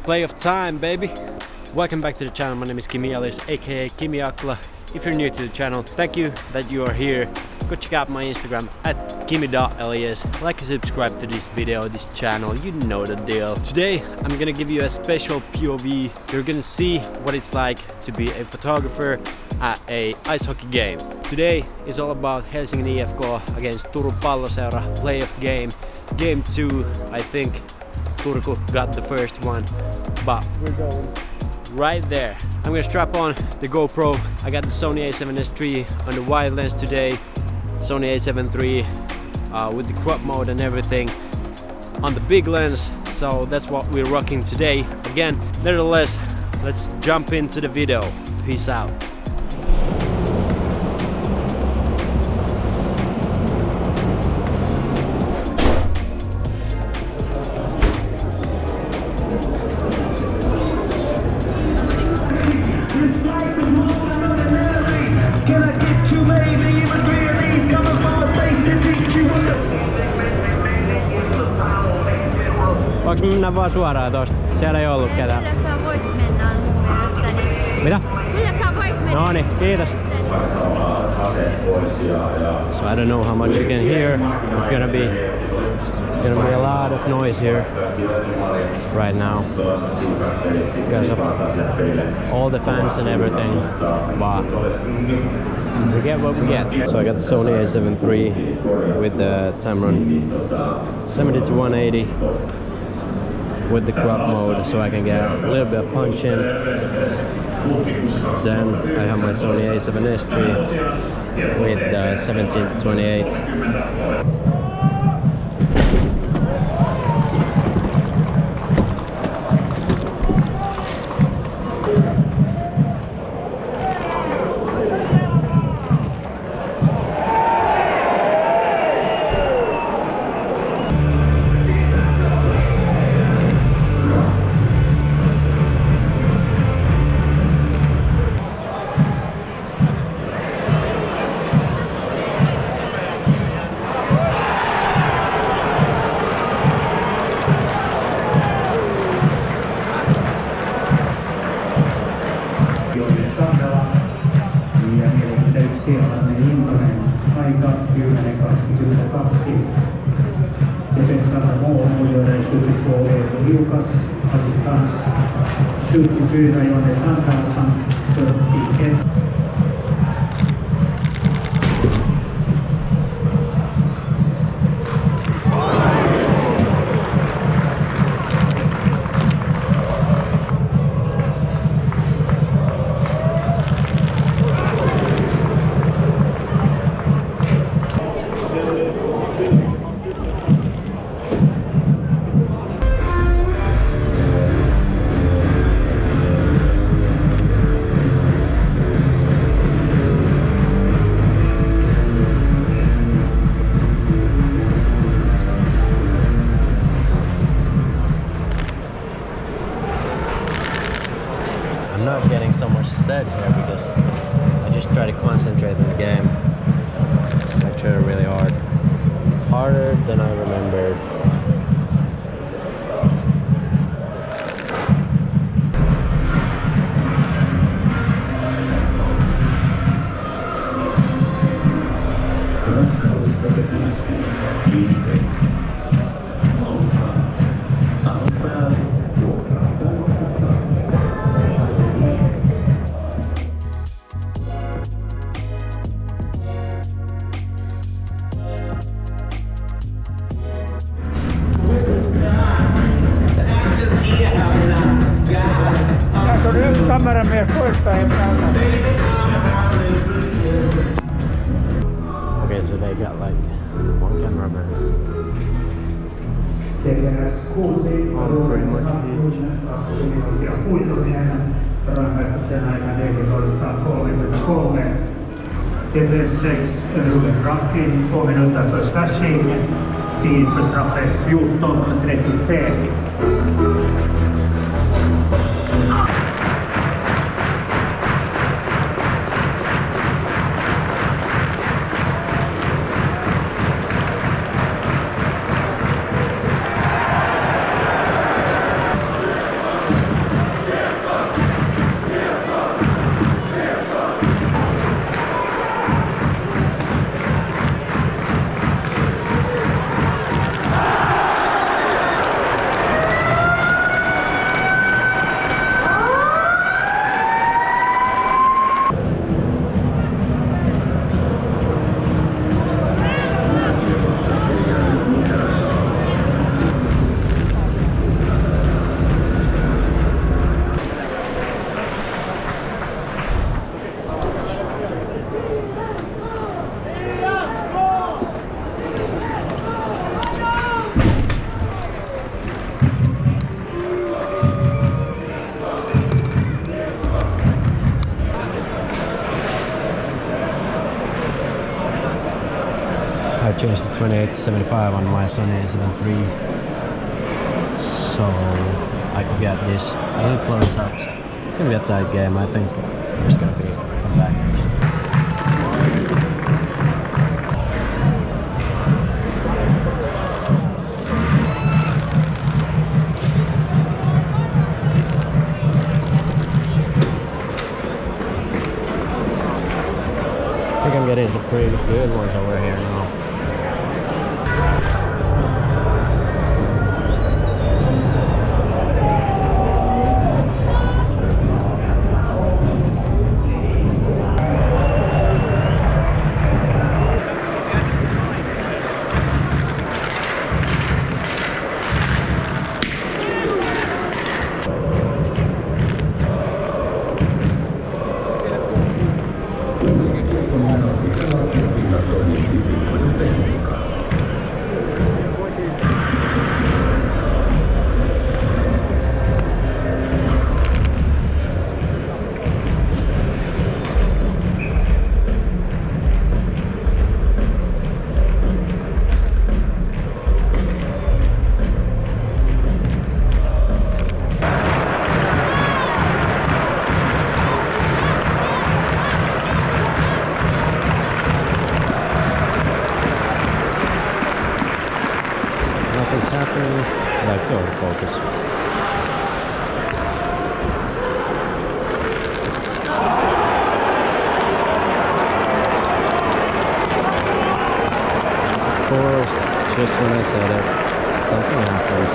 Play of time, baby! Welcome back to the channel. My name is Kimi Alice, aka Kimi Akla. If you're new to the channel, thank you that you are here. Go check out my Instagram at kimi.alias. Like and subscribe to this video, this channel, you know the deal. Today I'm gonna give you a special POV. You're gonna see what it's like to be a photographer at a ice hockey game. Today is all about Helsingin IFK against Turun Pallo Seura playoff game. Game 2, I think Turku got the first one, but we're going right there. I'm gonna strap on the GoPro. I got the Sony a7S III on the wide lens today. Sony a7 III with the crop mode and everything on the big lens. So that's what we're rocking today. Again, nevertheless, let's jump into the video. Peace out. Voinko mennä vaan suoraan tosta? Siellä ei ollut ketään. Kyllä sä voit mennä mun mielestäni. Mitä? Kyllä sä voit mennä. No niin, kiitos. So I don't know how much you can hear. It's gonna be a lot of noise here right now because of all the fans and everything. But we get what we get. So I got the Sony a7 III with the TAMRON 70-180 with the crop mode, so I can get a little bit of punch in. Then I have my Sony a7S III with the 17-28. Aika 10.22. Ja testata målmulijoiden skjutepuoli Lukas, assistans, skjutepyydä Johannes Antansson, Sörpike. I'm not getting so much said here because I just try to concentrate on the game. It's actually really hard. Harder than I remembered. Kameramies poispäin. Okay, so they got like one cameraman. On pretty much each. Rangaistuksen aikana 14.33. TV6 Ruben Rackin, 2 minuter för slashing. Tid för straffet 14.33. I changed to 28 to 75 on my Sony A7 III, so I could get this a little close up. It's gonna be a tight game. I think there's gonna be some backers. I think I'm getting some pretty good ones over here now. Nothing's happening. I like to autofocus. Of course, just when I said it, something happens.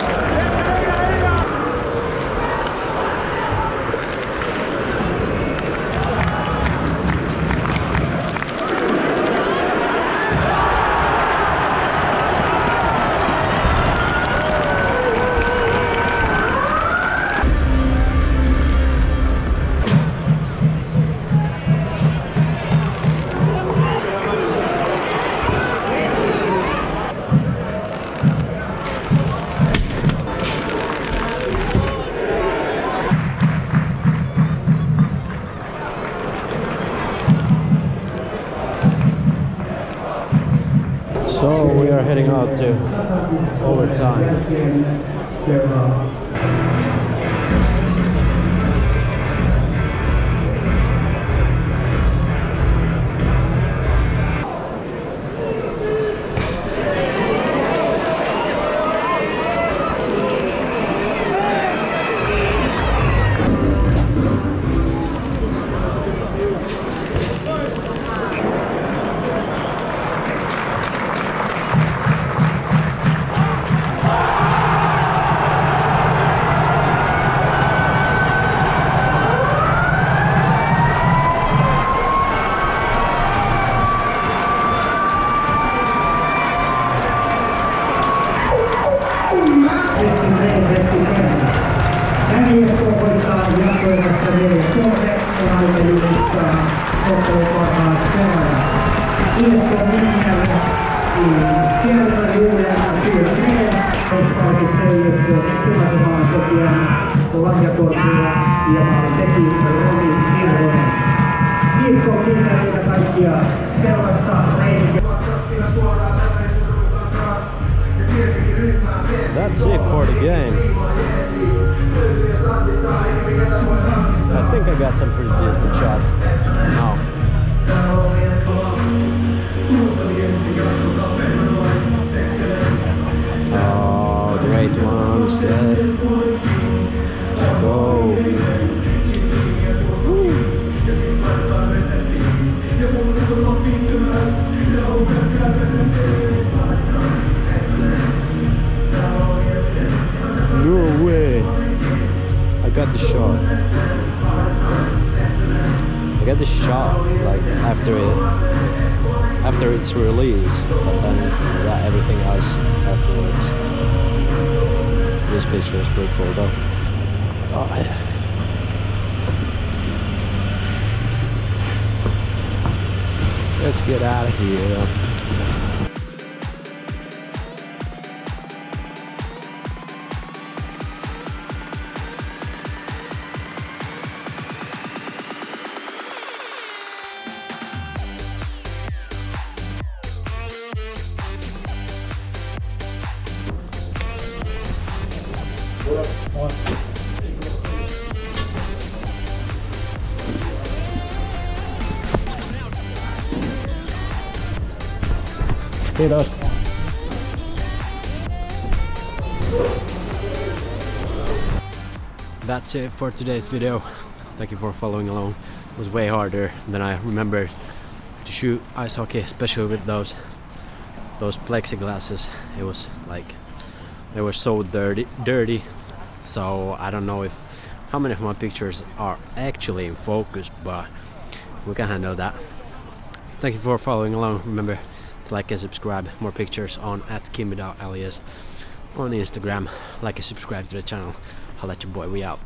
So we are heading out to overtime. That's it for the game. I think I got some pretty decent shots now. Oh, great ones, yes. Let's go. No way. I got the shot. I got the shot like after it's released, but then yeah, everything else afterwards. This picture is pretty cool though. Oh yeah. Let's get out of here. Kiitos. That's it for today's video. Thank you for following along. It was way harder than I remembered to shoot ice hockey, especially with those plexiglasses. It was like they were so dirty. So I don't know how many of my pictures are actually in focus, but we can handle that. Thank you for following along. Remember to like and subscribe. More pictures on @Kimi.alias on Instagram. Like and subscribe to the channel. I'll let your boy, we out.